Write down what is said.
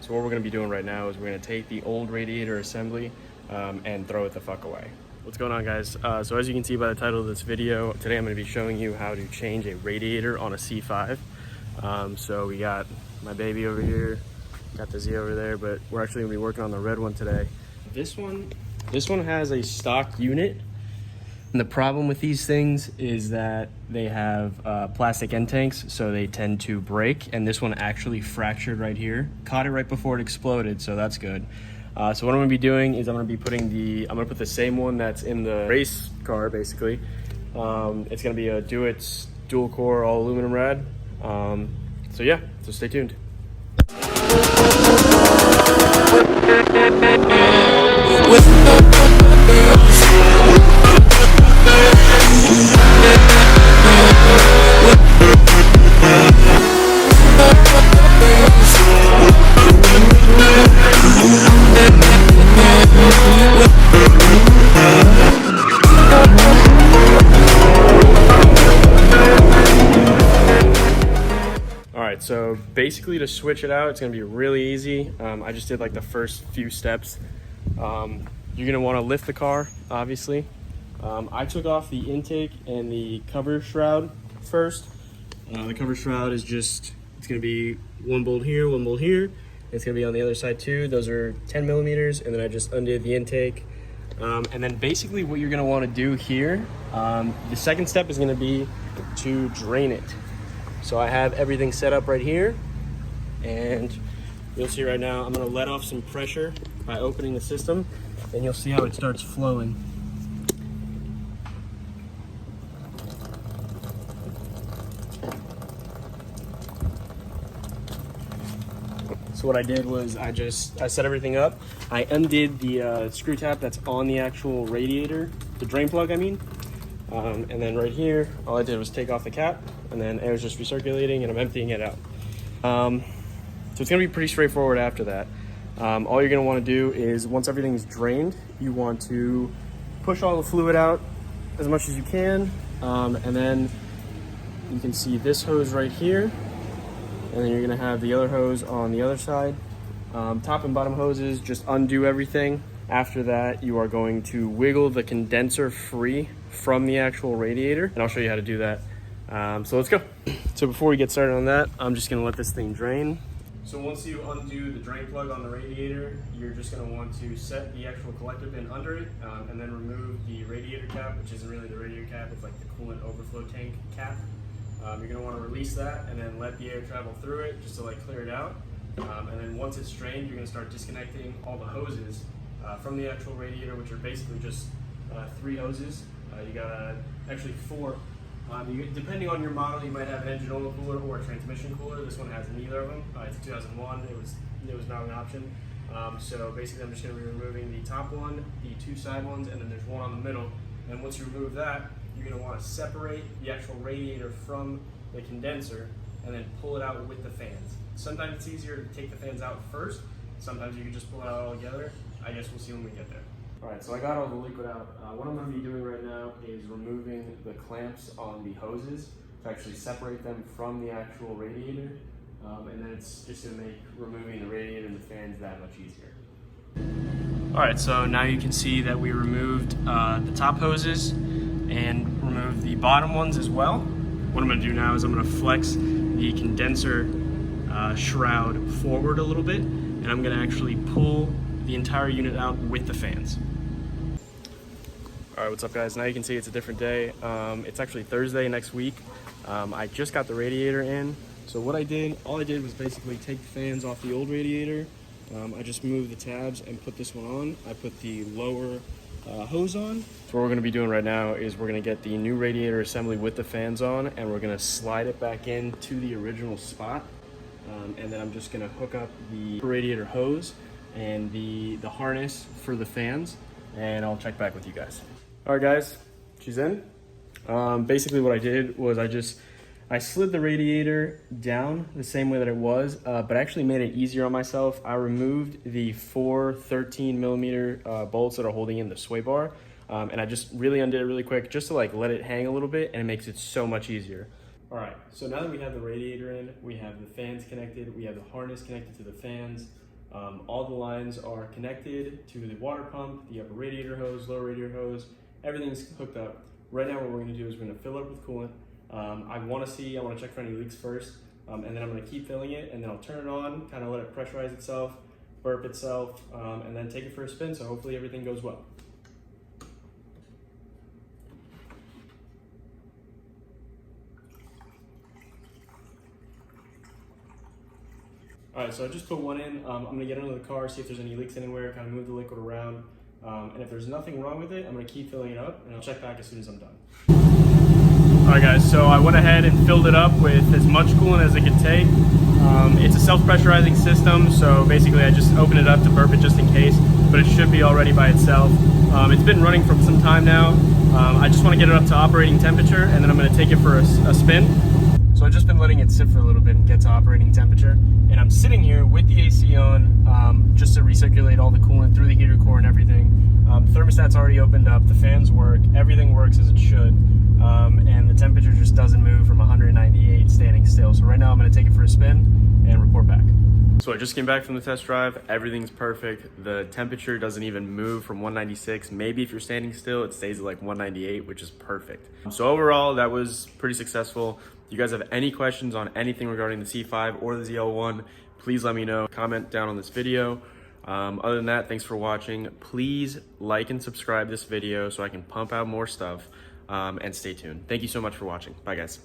So what we're gonna be doing right now is we're gonna take the old radiator assembly and throw it the fuck away. What's going on, guys? So as you can see by the title of this video, today I'm gonna be showing you how to change a radiator on a C5. So we got my baby over here, got the Z over there, but we're actually gonna be working on the red one today. This one has a stock unit. And the problem with these things is that they have plastic end tanks, so they tend to break. And this one actually fractured right here. Caught it right before it exploded, so that's good. So what I'm gonna be doing is I'm gonna put the same one that's in the race car, basically. It's gonna be a Dewitts dual core all aluminum rad. So yeah, so stay tuned. Alright, so basically to switch it out, it's going to be really easy. I just did like the first few steps. You're going to want to lift the car, obviously. I took off the intake and the cover shroud first. The cover shroud is just, it's going to be one bolt here, one bolt here. It's going to be on the other side too. Those are 10 millimeters. And then I just undid the intake. And then basically what you're going to want to do here, the second step is going to be to drain it. So I have everything set up right here, and you'll see right now I'm going to let off some pressure by opening the system, and you'll see how it starts flowing. So what I did was I set everything up. I undid the screw tap that's on the actual radiator, the drain plug I mean. And then right here, all I did was take off the cap, and then air is just recirculating, and I'm emptying it out. So it's gonna be pretty straightforward after that. All you're gonna wanna do is, once everything's drained, you want to push all the fluid out as much as you can. And then you can see this hose right here, and then you're gonna have the other hose on the other side. Top and bottom hoses, just undo everything. After that, you are going to wiggle the condenser free from the actual radiator, and I'll show you how to do that. So let's go. So before we get started on that, I'm just gonna let this thing drain. So once you undo the drain plug on the radiator, you're just gonna want to set the actual collector pin under it, and then remove the radiator cap, which isn't really the radiator cap, it's like the coolant overflow tank cap. You're gonna wanna release that and then let the air travel through it just to like clear it out. And then once it's drained, you're gonna start disconnecting all the hoses from the actual radiator, which are basically just 3 hoses. You got actually 4. Depending on your model, you might have an engine oil cooler or a transmission cooler. This one has neither of them. It's a 2001. It was not an option. So basically, I'm just going to be removing the top one, the 2 side ones, and then there's one on the middle. And once you remove that, you're going to want to separate the actual radiator from the condenser, and then pull it out with the fans. Sometimes it's easier to take the fans out first. Sometimes you can just pull it out all together. I guess we'll see when we get there. All right, so I got all the liquid out. What I'm going to be doing right now is removing the clamps on the hoses to actually separate them from the actual radiator. And then it's just going to make removing the radiator and the fans that much easier. All right, so now you can see that we removed the top hoses and removed the bottom ones as well. What I'm going to do now is I'm going to flex the condenser shroud forward a little bit, and I'm going to actually pull the entire unit out with the fans. All right, what's up guys? Now you can see it's a different day. It's actually Thursday next week. I just got the radiator in. So what all I did was basically take the fans off the old radiator. I just moved the tabs and put this one on. I put the lower hose on. So what we're gonna be doing right now is we're gonna get the new radiator assembly with the fans on, and we're gonna slide it back into the original spot. And then I'm just gonna hook up the radiator hose and the harness for the fans, and I'll check back with you guys. All right guys, she's in. Basically what I did was I slid the radiator down the same way that it was, but I actually made it easier on myself. I removed the 4 13 millimeter bolts that are holding in the sway bar, and I just really undid it really quick just to like let it hang a little bit, and it makes it so much easier. All right, so now that we have the radiator in, we have the fans connected, we have the harness connected to the fans, All the lines are connected to the water pump, the upper radiator hose, lower radiator hose, everything's hooked up. Right now what we're gonna do is we're gonna fill it up with coolant. I wanna check for any leaks first, and then I'm gonna keep filling it, and then I'll turn it on, kind of let it pressurize itself, burp itself, and then take it for a spin, so hopefully everything goes well. All right, so I just put one in. I'm gonna get under the car, see if there's any leaks anywhere, kind of move the liquid around. And if there's nothing wrong with it, I'm gonna keep filling it up, and I'll check back as soon as I'm done. All right, guys, so I went ahead and filled it up with as much coolant as it could take. It's a self-pressurizing system, so basically I just open it up to burp it just in case, but it should be all ready by itself. It's been running for some time now. I just wanna get it up to operating temperature, and then I'm gonna take it for a spin. So I've just been letting it sit for a little bit and get to operating temperature. And I'm sitting here with the AC on just to recirculate all the coolant through the heater core and everything. Thermostat's already opened up, the fans work, everything works as it should. And the temperature just doesn't move from 198 standing still. So right now I'm gonna take it for a spin and report back. So I just came back from the test drive, everything's perfect. The temperature doesn't even move from 196. Maybe if you're standing still, it stays at like 198, which is perfect. So overall, that was pretty successful. If you guys have any questions on anything regarding the C5 or the ZL1, please let me know. Comment down on this video. Other than that, thanks for watching. Please like and subscribe this video so I can pump out more stuff, and stay tuned. Thank you so much for watching. Bye, guys.